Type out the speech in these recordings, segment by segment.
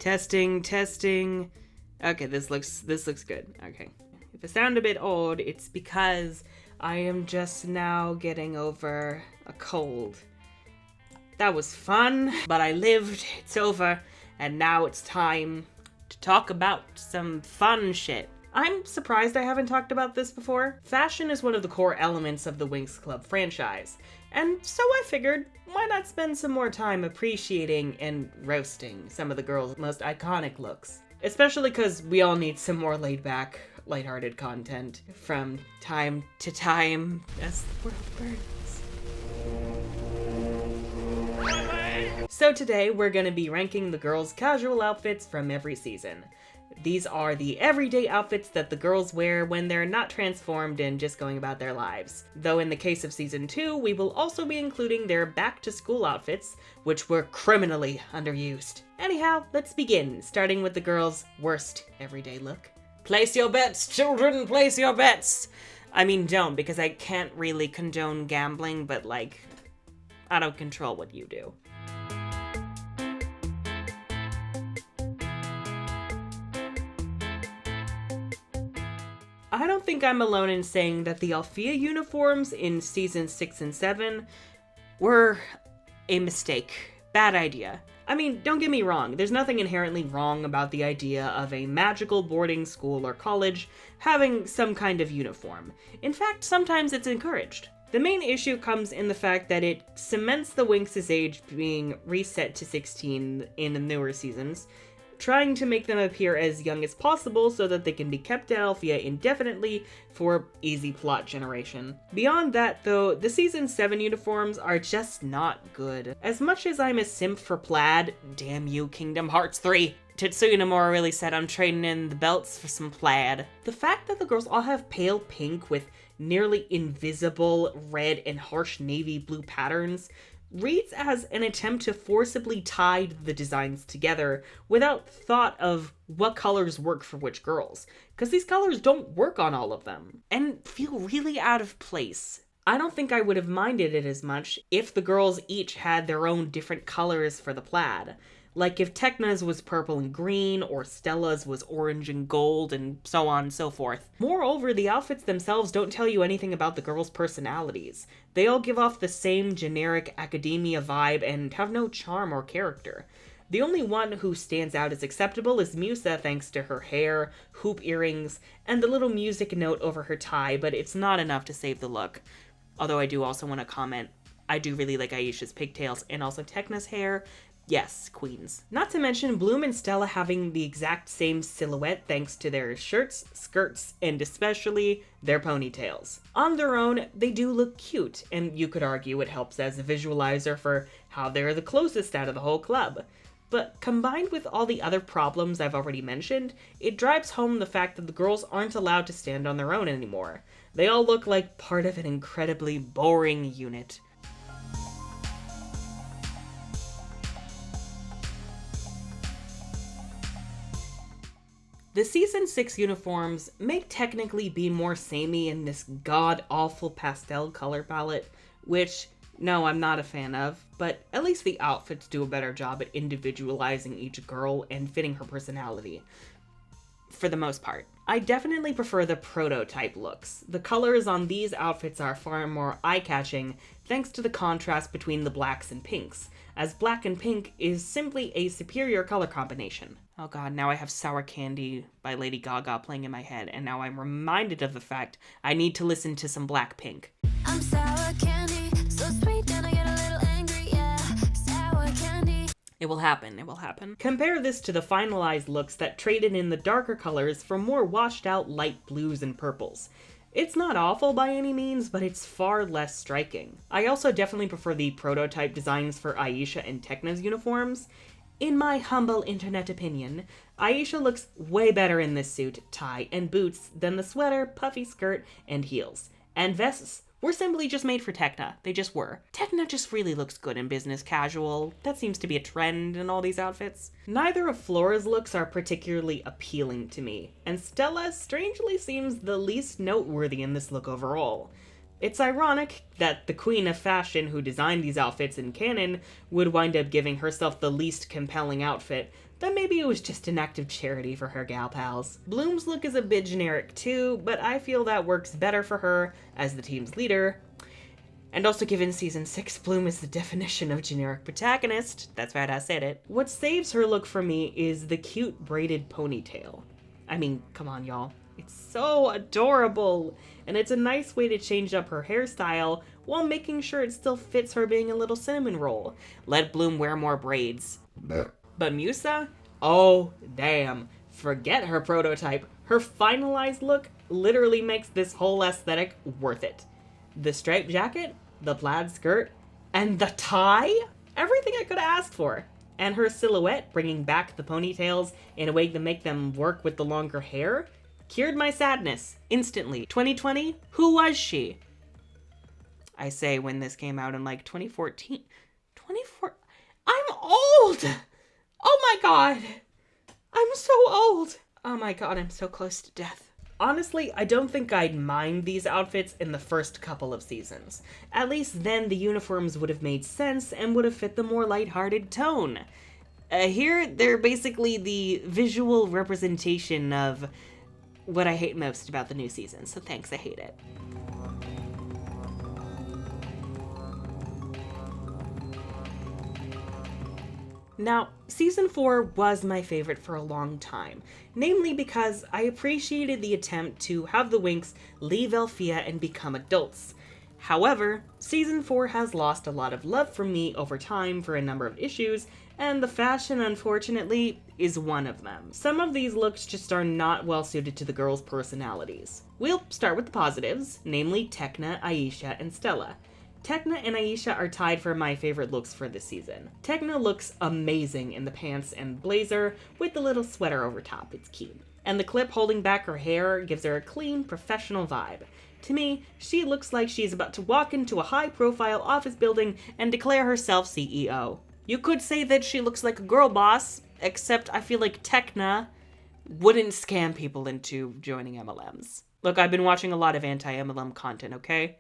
Testing, testing. Okay, this looks good. Okay. If I sound a bit odd, it's because I am just now getting over a cold. That was fun, but I lived, it's over, and now it's time to talk about some fun shit. I'm surprised I haven't talked about this before. Fashion is one of the core elements of the Winx Club franchise, and so I figured, why not spend some more time appreciating and roasting some of the girls' most iconic looks? Especially because we all need some more laid-back, lighthearted content from time to time as the world burns. So today we're going to be ranking the girls' casual outfits from every season. These are the everyday outfits that the girls wear when they're not transformed and just going about their lives. Though in the case of season 2, we will also be including their back-to-school outfits, which were criminally underused. Anyhow, let's begin, starting with the girls' worst everyday look. Place your bets, children, place your bets! I mean, don't, because I can't really condone gambling, but like, I don't control what you do. I don't think I'm alone in saying that the Althea uniforms in seasons 6 and 7 were a mistake. Bad idea. I mean, don't get me wrong, there's nothing inherently wrong about the idea of a magical boarding school or college having some kind of uniform. In fact, sometimes it's encouraged. The main issue comes in the fact that it cements the Winx's age being reset to 16 in the newer seasons, trying to make them appear as young as possible so that they can be kept at Althea indefinitely for easy plot generation. Beyond that, though, the season 7 uniforms are just not good. As much as I'm a simp for plaid, damn you Kingdom Hearts 3, Tetsuya Nomura really said I'm trading in the belts for some plaid. The fact that the girls all have pale pink with nearly invisible red and harsh navy blue patterns reads as an attempt to forcibly tie the designs together without thought of what colors work for which girls, because these colors don't work on all of them, and feel really out of place. I don't think I would have minded it as much if the girls each had their own different colors for the plaid. Like if Tecna's was purple and green, or Stella's was orange and gold, and so on and so forth. Moreover, the outfits themselves don't tell you anything about the girls' personalities. They all give off the same generic academia vibe and have no charm or character. The only one who stands out as acceptable is Musa thanks to her hair, hoop earrings, and the little music note over her tie, but it's not enough to save the look. Although I do also want to comment, I do really like Aisha's pigtails and also Tecna's hair. Yes, queens. Not to mention Bloom and Stella having the exact same silhouette thanks to their shirts, skirts, and especially their ponytails. On their own, they do look cute, and you could argue it helps as a visualizer for how they're the closest out of the whole club. But combined with all the other problems I've already mentioned, it drives home the fact that the girls aren't allowed to stand on their own anymore. They all look like part of an incredibly boring unit. The season 6 uniforms may technically be more samey in this god-awful pastel color palette, which, no, I'm not a fan of, but at least the outfits do a better job at individualizing each girl and fitting her personality. For the most part. I definitely prefer the prototype looks. The colors on these outfits are far more eye-catching thanks to the contrast between the blacks and pinks, as black and pink is simply a superior color combination. Oh god, now I have Sour Candy by Lady Gaga playing in my head, and now I'm reminded of the fact I need to listen to some Blackpink. I'm sour candy, so sweet and I get a little angry, yeah, sour candy. It will happen, it will happen. Compare this to the finalized looks that traded in the darker colors for more washed out light blues and purples. It's not awful by any means, but it's far less striking. I also definitely prefer the prototype designs for Aisha and Tecna's uniforms. In my humble internet opinion, Aisha looks way better in this suit, tie, and boots than the sweater, puffy skirt, and heels. And vests were simply just made for Tecna. They just were. Tecna just really looks good in business casual. That seems to be a trend in all these outfits. Neither of Flora's looks are particularly appealing to me, and Stella strangely seems the least noteworthy in this look overall. It's ironic that the queen of fashion who designed these outfits in canon would wind up giving herself the least compelling outfit, then maybe it was just an act of charity for her gal pals. Bloom's look is a bit generic too, but I feel that works better for her as the team's leader. And also given season 6, Bloom is the definition of generic protagonist. That's right, I said it. What saves her look for me is the cute braided ponytail. I mean, come on y'all. It's so adorable. And it's a nice way to change up her hairstyle while making sure it still fits her being a little cinnamon roll. Let Bloom wear more braids. But Musa? Oh, damn. Forget her prototype. Her finalized look literally makes this whole aesthetic worth it. The striped jacket, the plaid skirt, and the tie? Everything I could have asked for. And her silhouette, bringing back the ponytails in a way to make them work with the longer hair, cured my sadness instantly. 2020, who was she? I say when this came out in like 2014. I'm old! Oh my god! I'm so old! Oh my god, I'm so close to death. Honestly, I don't think I'd mind these outfits in the first couple of seasons. At least then the uniforms would have made sense and would have fit the more lighthearted tone. Here, they're basically the visual representation of what I hate most about the new season, so thanks, I hate it. Now, Season 4 was my favorite for a long time, namely because I appreciated the attempt to have the Winx leave Althea and become adults. However, Season 4 has lost a lot of love from me over time for a number of issues, and the fashion, unfortunately, is one of them. Some of these looks just are not well suited to the girls' personalities. We'll start with the positives, namely Tekna, Aisha, and Stella. Tekna and Aisha are tied for my favorite looks for this season. Tekna looks amazing in the pants and blazer with the little sweater over top, it's cute. And the clip holding back her hair gives her a clean, professional vibe. To me, she looks like she's about to walk into a high-profile office building and declare herself CEO. You could say that she looks like a girl boss, except I feel like Tekna wouldn't scam people into joining MLMs. Look, I've been watching a lot of anti-MLM content, okay?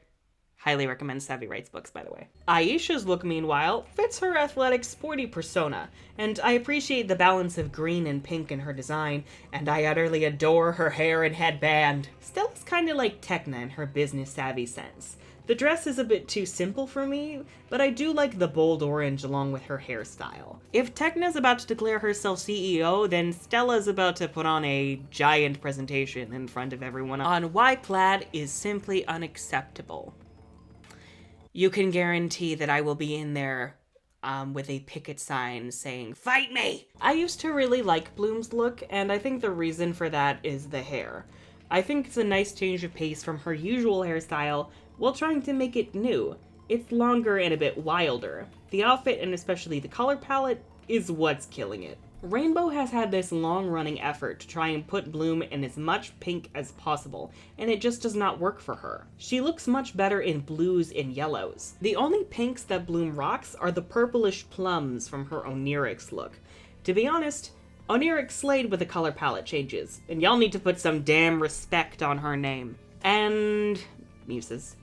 Highly recommend Savvy Writes books, by the way. Aisha's look, meanwhile, fits her athletic, sporty persona, and I appreciate the balance of green and pink in her design, and I utterly adore her hair and headband. Stella's kinda like Tekna in her business-savvy sense. The dress is a bit too simple for me, but I do like the bold orange along with her hairstyle. If Tekna's about to declare herself CEO, then Stella's about to put on a giant presentation in front of everyone on why plaid is simply unacceptable. You can guarantee that I will be in there with a picket sign saying, "Fight me!" I used to really like Bloom's look, and I think the reason for that is the hair. I think it's a nice change of pace from her usual hairstyle while trying to make it new. It's longer and a bit wilder. The outfit, and especially the color palette, is what's killing it. Rainbow has had this long-running effort to try and put Bloom in as much pink as possible, and it just does not work for her. She looks much better in blues and yellows. The only pinks that Bloom rocks are the purplish plums from her Onirix look. To be honest, Onirix slayed with the color palette changes, and y'all need to put some damn respect on her name. And Muses.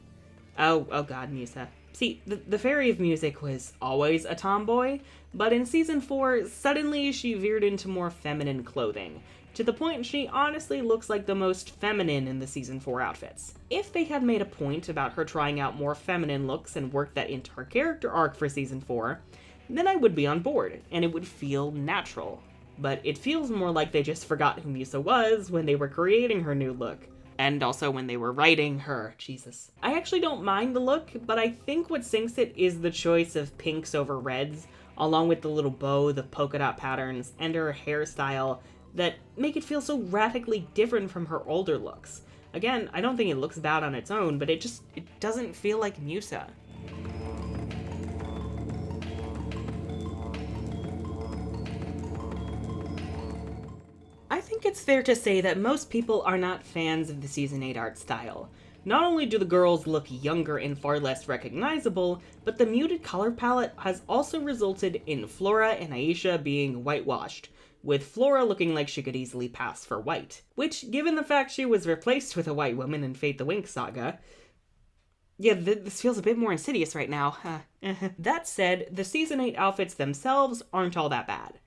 Oh god, Musa. See, the Fairy of Music was always a tomboy, but in Season 4, suddenly she veered into more feminine clothing, to the point she honestly looks like the most feminine in the Season 4 outfits. If they had made a point about her trying out more feminine looks and worked that into her character arc for Season 4, then I would be on board, and it would feel natural. But it feels more like they just forgot who Musa was when they were creating her new look. And also when they were writing her. Jesus. I actually don't mind the look, but I think what sinks it is the choice of pinks over reds, along with the little bow, the polka dot patterns, and her hairstyle that make it feel so radically different from her older looks. Again, I don't think it looks bad on its own, but it doesn't feel like Musa. I think it's fair to say that most people are not fans of the Season 8 art style. Not only do the girls look younger and far less recognizable, but the muted color palette has also resulted in Flora and Aisha being whitewashed, with Flora looking like she could easily pass for white. Which, given the fact she was replaced with a white woman in Fate the Winx saga, yeah, this feels a bit more insidious right now. That said, the Season 8 outfits themselves aren't all that bad.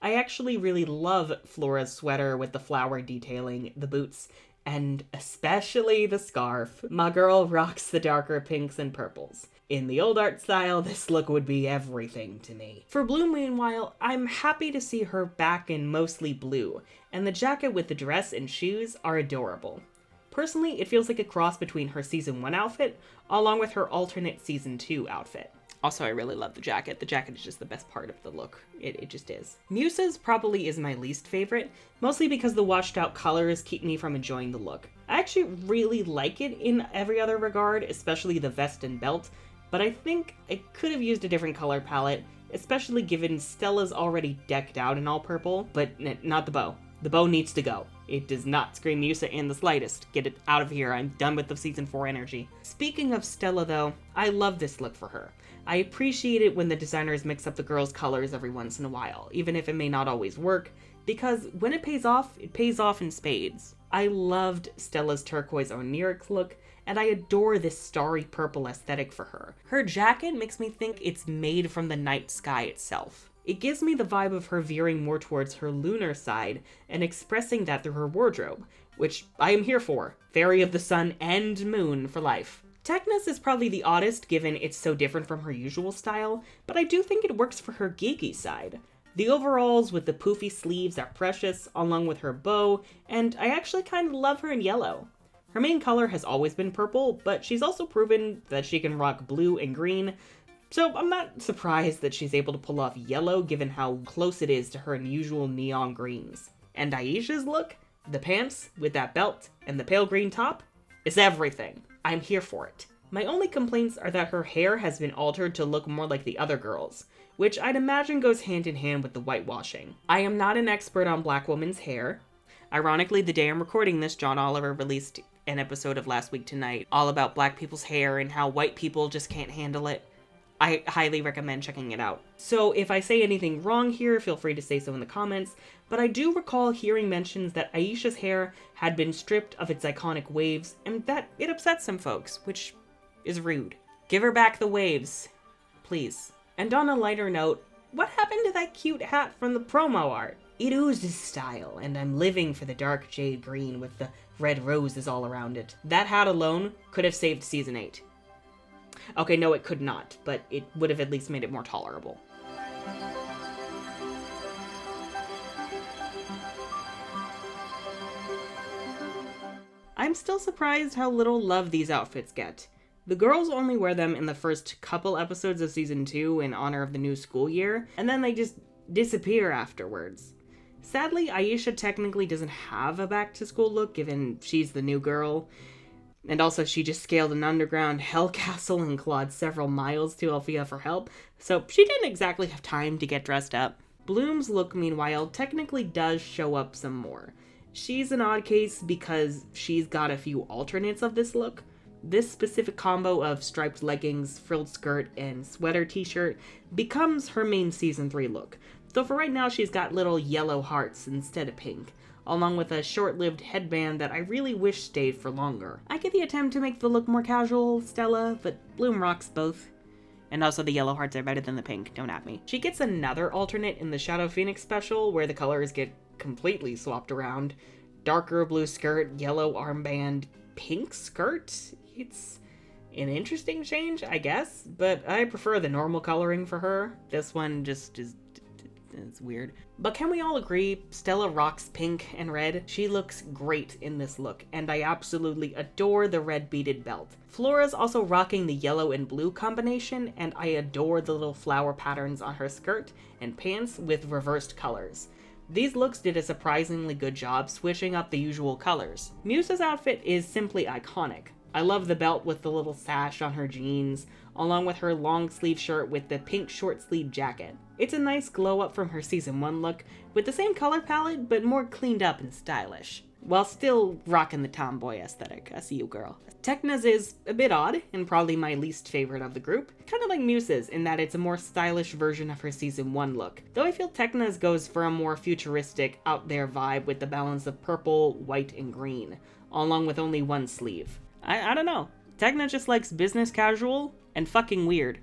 I actually really love Flora's sweater with the flower detailing, the boots, and especially the scarf. My girl rocks the darker pinks and purples. In the old art style, this look would be everything to me. For Bloom, meanwhile, I'm happy to see her back in mostly blue, and the jacket with the dress and shoes are adorable. Personally, it feels like a cross between her Season 1 outfit, along with her alternate Season 2 outfit. Also, I really love the jacket. The jacket is just the best part of the look. It just is. Musa's probably is my least favorite, mostly because the washed out colors keep me from enjoying the look. I actually really like it in every other regard, especially the vest and belt, but I think I could have used a different color palette, especially given Stella's already decked out in all purple, but not the bow. The bow needs to go. It does not scream Musa in the slightest. Get it out of here. I'm done with the Season 4 energy. Speaking of Stella though, I love this look for her. I appreciate it when the designers mix up the girls' colors every once in a while, even if it may not always work, because when it pays off in spades. I loved Stella's turquoise onyx look, and I adore this starry purple aesthetic for her. Her jacket makes me think it's made from the night sky itself. It gives me the vibe of her veering more towards her lunar side and expressing that through her wardrobe, which I am here for. Fairy of the sun and moon for life. Techna's is probably the oddest given it's so different from her usual style, but I do think it works for her geeky side. The overalls with the poofy sleeves are precious, along with her bow, and I actually kind of love her in yellow. Her main color has always been purple, but she's also proven that she can rock blue and green, so I'm not surprised that she's able to pull off yellow given how close it is to her usual neon greens. And Aisha's look, the pants with that belt and the pale green top, is everything. I'm here for it. My only complaints are that her hair has been altered to look more like the other girls, which I'd imagine goes hand in hand with the whitewashing. I am not an expert on black women's hair. Ironically, the day I'm recording this, John Oliver released an episode of Last Week Tonight all about black people's hair and how white people just can't handle it. I highly recommend checking it out. So if I say anything wrong here, feel free to say so in the comments, but I do recall hearing mentions that Aisha's hair had been stripped of its iconic waves, and that it upset some folks, which is rude. Give her back the waves, please. And on a lighter note, what happened to that cute hat from the promo art? It oozes style, and I'm living for the dark jade green with the red roses all around it. That hat alone could have saved Season 8. Okay, no, it could not, but it would have at least made it more tolerable. I'm still surprised how little love these outfits get. The girls only wear them in the first couple episodes of Season 2 in honor of the new school year, and then they just disappear afterwards. Sadly, Aisha technically doesn't have a back-to-school look, given she's the new girl. And also, she just scaled an underground hell castle and clawed several miles to Alfea for help, so she didn't exactly have time to get dressed up. Bloom's look, meanwhile, technically does show up some more. She's an odd case because she's got a few alternates of this look. This specific combo of striped leggings, frilled skirt, and sweater t-shirt becomes her main Season 3 look, though for right now she's got little yellow hearts instead of pink, along with a short-lived headband that I really wish stayed for longer. I get the attempt to make the look more casual, Stella, but Bloom rocks both. And also the yellow hearts are better than the pink, don't at me. She gets another alternate in the Shadow Phoenix special, where the colors get completely swapped around. Darker blue skirt, yellow armband, pink skirt? It's an interesting change, I guess, but I prefer the normal coloring for her. This one just is... it's weird. But can we all agree Stella rocks pink and red? She looks great in this look, and I absolutely adore the red beaded belt. Flora's also rocking the yellow and blue combination, and I adore the little flower patterns on her skirt and pants with reversed colors. These looks did a surprisingly good job switching up the usual colors. Musa's outfit is simply iconic. I love the belt with the little sash on her jeans, along with her long sleeve shirt with the pink short sleeve jacket. It's a nice glow up from her Season 1 look, with the same color palette, but more cleaned up and stylish, while still rocking the tomboy aesthetic. I see you, girl. Techna's is a bit odd, and probably my least favorite of the group. Kind of like Musa's, in that it's a more stylish version of her Season 1 look, though I feel Techna's goes for a more futuristic, out there vibe with the balance of purple, white, and green, along with only one sleeve. I don't know. Techna just likes business casual and fucking weird.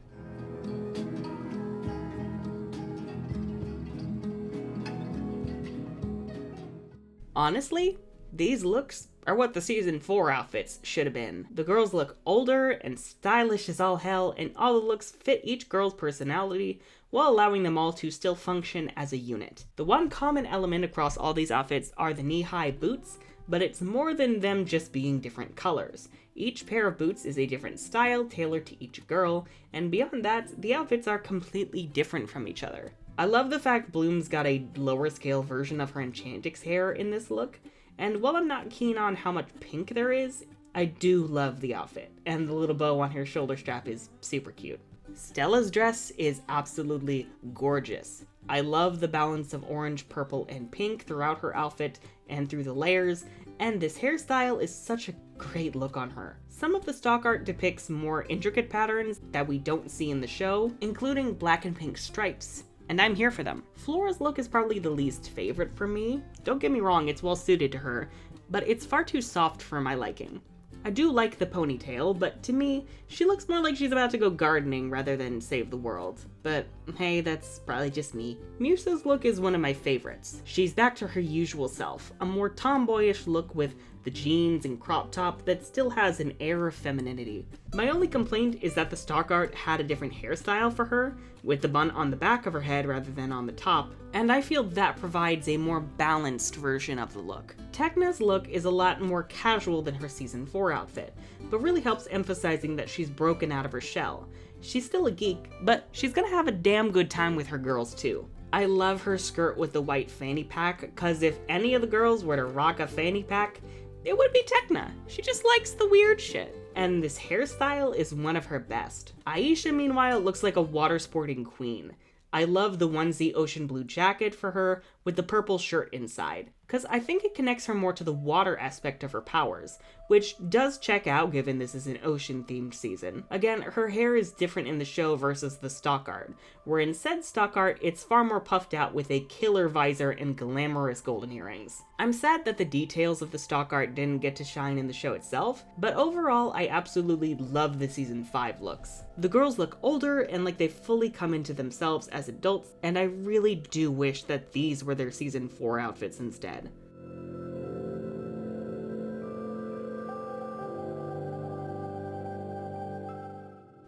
Honestly, these looks are what the season 4 outfits should have been. The girls look older and stylish as all hell, and all the looks fit each girl's personality while allowing them all to still function as a unit. The one common element across all these outfits are the knee-high boots, but it's more than them just being different colors. Each pair of boots is a different style tailored to each girl, and beyond that, the outfits are completely different from each other. I love the fact Bloom's got a lower scale version of her Enchantix hair in this look, and while I'm not keen on how much pink there is, I do love the outfit, and the little bow on her shoulder strap is super cute. Stella's dress is absolutely gorgeous. I love the balance of orange, purple, and pink throughout her outfit and through the layers, and this hairstyle is such a great look on her. Some of the stock art depicts more intricate patterns that we don't see in the show, including black and pink stripes, and I'm here for them. Flora's look is probably the least favorite for me. Don't get me wrong, it's well suited to her, but it's far too soft for my liking. I do like the ponytail, but to me, she looks more like she's about to go gardening rather than save the world. But hey, that's probably just me. Musa's look is one of my favorites. She's back to her usual self, a more tomboyish look with the jeans and crop top that still has an air of femininity. My only complaint is that the stock art had a different hairstyle for her, with the bun on the back of her head rather than on the top, and I feel that provides a more balanced version of the look. Tekna's look is a lot more casual than her season 4 outfit, but really helps emphasizing that she's broken out of her shell. She's still a geek, but she's gonna have a damn good time with her girls too. I love her skirt with the white fanny pack, cause if any of the girls were to rock a fanny pack, it would be Tekna. She just likes the weird shit. And this hairstyle is one of her best. Aisha, meanwhile, looks like a water sporting queen. I love the onesie ocean blue jacket for her with the purple shirt inside, because I think it connects her more to the water aspect of her powers, which does check out given this is an ocean-themed season. Again, her hair is different in the show versus the stock art, where in said stock art, it's far more puffed out with a killer visor and glamorous golden earrings. I'm sad that the details of the stock art didn't get to shine in the show itself, but overall, I absolutely love the season 5 looks. The girls look older and like they've fully come into themselves as adults, and I really do wish that these were their season 4 outfits instead.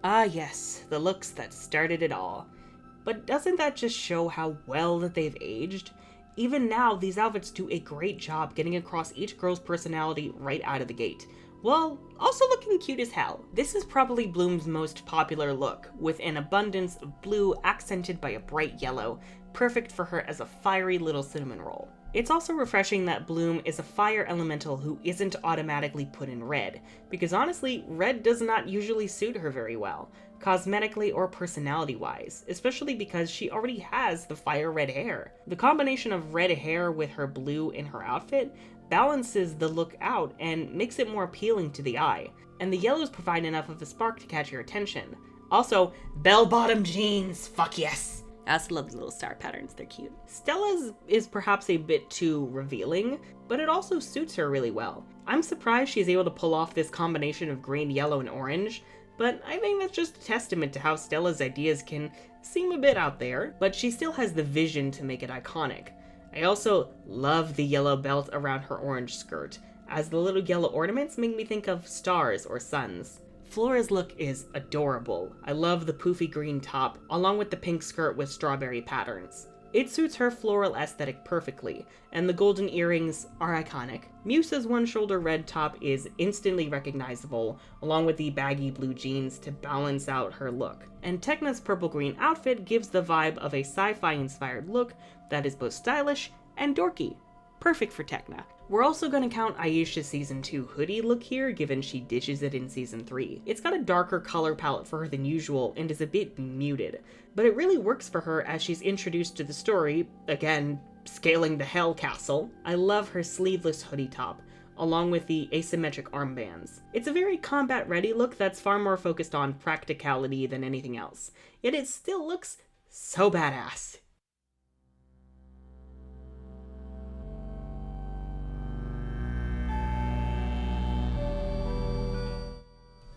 Ah yes, the looks that started it all. But doesn't that just show how well that they've aged? Even now, these outfits do a great job getting across each girl's personality right out of the gate, while also looking cute as hell. This is probably Bloom's most popular look, with an abundance of blue accented by a bright yellow, perfect for her as a fiery little cinnamon roll. It's also refreshing that Bloom is a fire elemental who isn't automatically put in red, because honestly, red does not usually suit her very well, cosmetically or personality-wise, especially because she already has the fire red hair. The combination of red hair with her blue in her outfit balances the look out and makes it more appealing to the eye, and the yellows provide enough of a spark to catch your attention. Also, bell-bottom jeans, fuck yes! I also love the little star patterns, they're cute. Stella's is perhaps a bit too revealing, but it also suits her really well. I'm surprised she's able to pull off this combination of green, yellow, and orange, but I think that's just a testament to how Stella's ideas can seem a bit out there, but she still has the vision to make it iconic. I also love the yellow belt around her orange skirt, as the little yellow ornaments make me think of stars or suns. Flora's look is adorable. I love the poofy green top, along with the pink skirt with strawberry patterns. It suits her floral aesthetic perfectly, and the golden earrings are iconic. Musa's one-shoulder red top is instantly recognizable, along with the baggy blue jeans to balance out her look. And Tekna's purple-green outfit gives the vibe of a sci-fi inspired look that is both stylish and dorky. Perfect for Tekna. We're also going to count Aisha's season 2 hoodie look here, given she ditches it in season 3. It's got a darker color palette for her than usual and is a bit muted, but it really works for her as she's introduced to the story, again, scaling the Hell Castle. I love her sleeveless hoodie top, along with the asymmetric armbands. It's a very combat-ready look that's far more focused on practicality than anything else, yet it still looks so badass.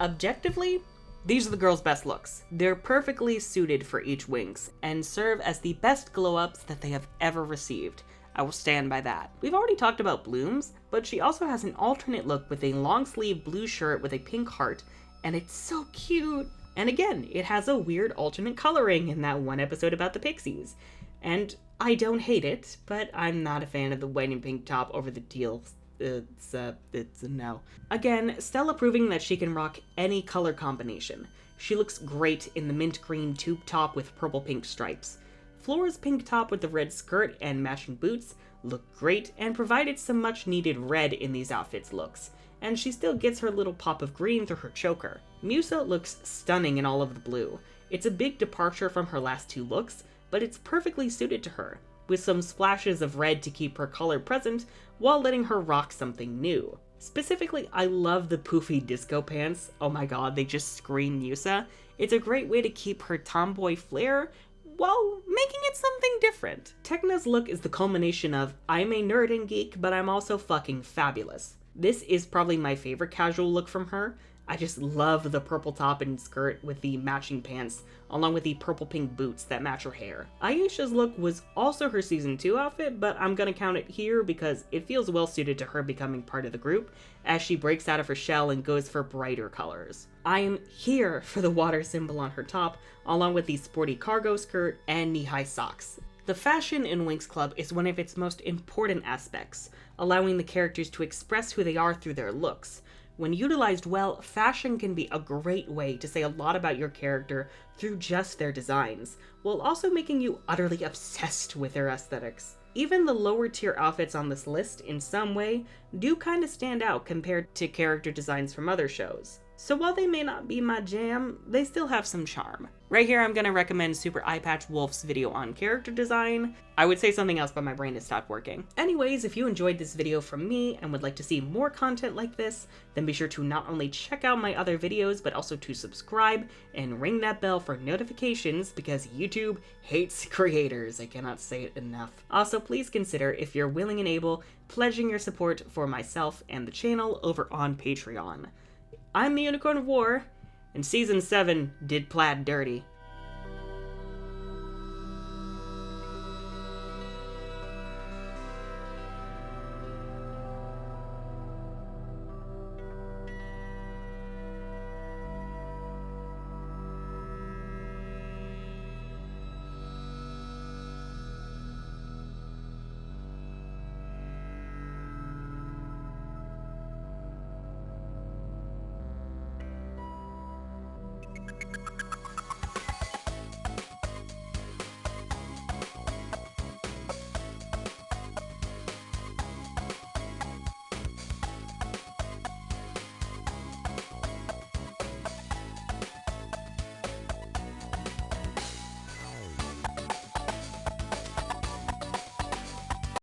Objectively, these are the girls' best looks. They're perfectly suited for each Winx, and serve as the best glow-ups that they have ever received. I will stand by that. We've already talked about Blooms, but she also has an alternate look with a long sleeve blue shirt with a pink heart, and it's so cute. And again, it has a weird alternate coloring in that one episode about the Pixies. And I don't hate it, but I'm not a fan of the white and pink top over the teal. It's a no. Again, Stella proving that she can rock any color combination. She looks great in the mint green tube top with purple pink stripes. Flora's pink top with the red skirt and matching boots look great and provided some much needed red in these outfits looks. And she still gets her little pop of green through her choker. Musa looks stunning in all of the blue. It's a big departure from her last two looks, but it's perfectly suited to her, with some splashes of red to keep her color present while letting her rock something new. Specifically, I love the poofy disco pants. Oh my god, they just scream Musa. It's a great way to keep her tomboy flair while making it something different. Tekna's look is the culmination of, I'm a nerd and geek, but I'm also fucking fabulous. This is probably my favorite casual look from her. I just love the purple top and skirt with the matching pants, along with the purple pink boots that match her hair. Aisha's look was also her season 2 outfit, but I'm gonna count it here because it feels well suited to her becoming part of the group as she breaks out of her shell and goes for brighter colors. I am here for the water symbol on her top, along with the sporty cargo skirt and knee-high socks. The fashion in Winx Club is one of its most important aspects, allowing the characters to express who they are through their looks. When utilized well, fashion can be a great way to say a lot about your character through just their designs, while also making you utterly obsessed with their aesthetics. Even the lower tier outfits on this list, in some way, do kinda stand out compared to character designs from other shows. So while they may not be my jam, they still have some charm. Right here I'm gonna recommend Super Eyepatch Wolf's video on character design. I would say something else, but my brain has stopped working. Anyways, if you enjoyed this video from me and would like to see more content like this, then be sure to not only check out my other videos, but also to subscribe and ring that bell for notifications because YouTube hates creators. I cannot say it enough. Also, please consider, if you're willing and able, pledging your support for myself and the channel over on Patreon. I'm the Unicorn of War, and Season 7 did Plaid dirty.